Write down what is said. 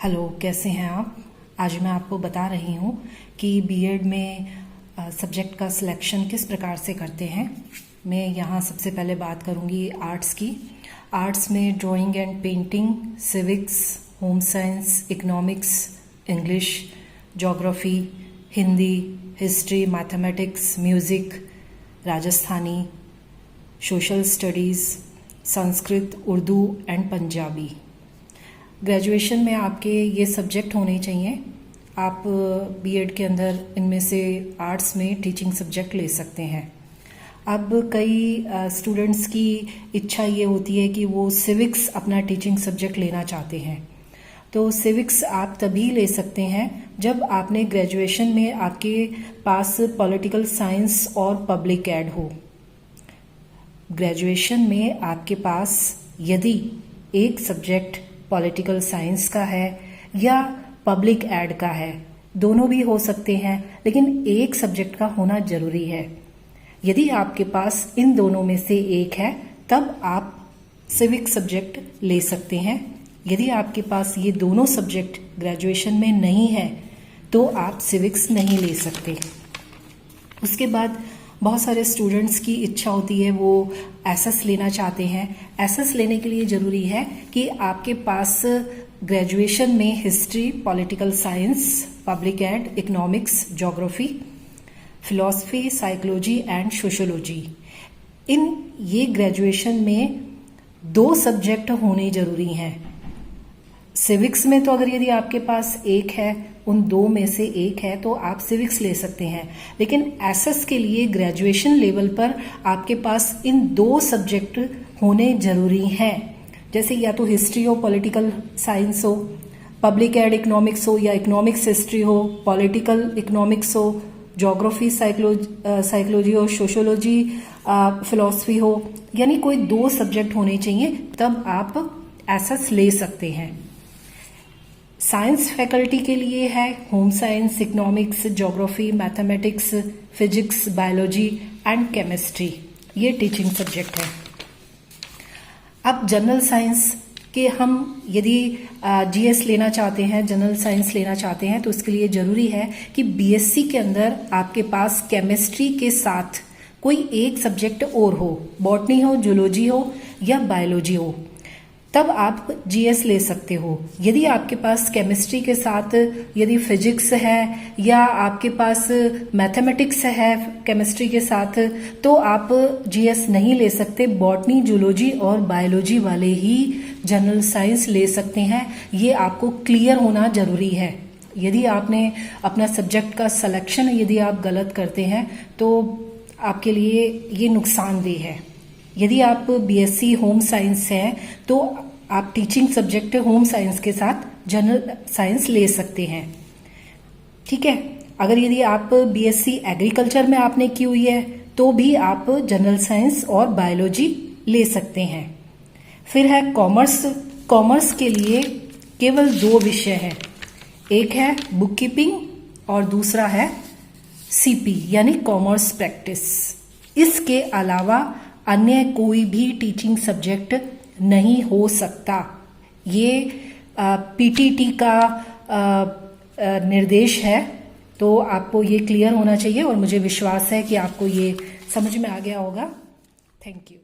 Hello, कैसे हैं आप। आज मैं आपको बता रही हूँ कि बीएड में सब्जेक्ट का सिलेक्शन किस प्रकार से करते हैं। मैं यहाँ सबसे पहले बात करूँगी आर्ट्स की। आर्ट्स में drawing and painting, civics, home science, economics, English, geography, Hindi, history, mathematics, music, Rajasthani, social studies, Sanskrit, Urdu and Punjabi. Graduation में आपके ये सब्जेक्ट होने चाहिए। आप बीएड के अंदर इनमें से आर्ट्स में टीचिंग सब्जेक्ट ले सकते हैं। अब कई स्टूडेंट्स की इच्छा ये होती है कि वो सिविक्स अपना टीचिंग सब्जेक्ट लेना चाहते हैं। तो सिविक्स आप तभी ले सकते हैं जब आपने ग्रेजुएशन में आपके पास पॉलिटिकल साइंस और पब्लिक एड हो। ग्रेजुएशन में आपके पास यदि एक सब्जेक्ट पॉलिटिकल साइंस का है या पब्लिक एड का है, दोनों भी हो सकते हैं, लेकिन एक सब्जेक्ट का होना जरूरी है। यदि आपके पास इन दोनों में से एक है तब आप सिविक सब्जेक्ट ले सकते हैं। यदि आपके पास ये दोनों सब्जेक्ट ग्रेजुएशन में नहीं है तो आप सिविक्स नहीं ले सकते। उसके बाद बहुत सारे स्टूडेंट्स की इच्छा होती है वो एसएस लेना चाहते हैं। एसएस लेने के लिए ज़रूरी है कि आपके पास ग्रेजुएशन में history, political science, public ad, economics, geography, philosophy, psychology and sociology, ये ग्रेजुएशन में 2 सब्जेक्ट होने जरूरी हैं। सिविक्स में तो अगर यदि आपके पास एक है, उन 2 में से एक है तो आप सिविक्स ले सकते हैं, लेकिन एसएस के लिए ग्रेजुएशन लेवल पर आपके पास इन 2 सब्जेक्ट होने जरूरी हैं। जैसे या तो हिस्ट्री हो, पॉलिटिकल साइंस हो, पब्लिक एड इकोनॉमिक्स हो या इकोनॉमिक्स हिस्ट्री हो, पॉलिटिकल इकोनॉमिक्स हो, ज्योग्राफी साइकोलॉजी हो, सोशियोलॉजी फिलॉसफी हो, यानी कोई 2 सब्जेक्ट होने चाहिए, तब आप एसएस ले सकते हैं। साइंस फैकल्टी के लिए है home science, economics, geography, mathematics, physics, biology and chemistry, ये टीचिंग सब्जेक्ट है। अब जनरल साइंस के हम यदि जीएस लेना चाहते हैं, जनरल साइंस लेना चाहते हैं, तो उसके लिए जरूरी है कि बीएससी के अंदर आपके पास केमिस्ट्री के साथ कोई एक सब्जेक्ट और हो, बॉटनी हो, जूलॉजी हो या बायोलॉजी हो, तब आप जीएस ले सकते हो। यदि आपके पास केमिस्ट्री के साथ यदि फिजिक्स है या आपके पास मैथमेटिक्स है केमिस्ट्री के साथ, तो आप जीएस नहीं ले सकते। बॉटनी, जूलॉजी और बायोलॉजी वाले ही जनरल साइंस ले सकते हैं। ये आपको क्लियर होना जरूरी है। यदि आपने अपना सब्जेक्ट का सिलेक्शन यदि आप गलत करते हैं तो आपके लिए ये नुकसानदेह है। यदि आप बीएससी होम साइंस है तो आप टीचिंग सब्जेक्ट होम साइंस के साथ जनरल साइंस ले सकते हैं, ठीक है। अगर यदि आप बीएससी एग्रीकल्चर में आपने की हुई है तो भी आप जनरल साइंस और बायोलॉजी ले सकते हैं। फिर है कॉमर्स। कॉमर्स के लिए केवल 2 विषय हैं, एक है बुक कीपिंग और दूसरा है सीपी यानी कॉमर्स प्रैक्टिस। इसके अलावा अन्य कोई भी टीचिंग सब्जेक्ट नहीं हो सकता। ये पीटीटी का निर्देश है, तो आपको ये क्लियर होना चाहिए और मुझे विश्वास है कि आपको ये समझ में आ गया होगा। Thank you.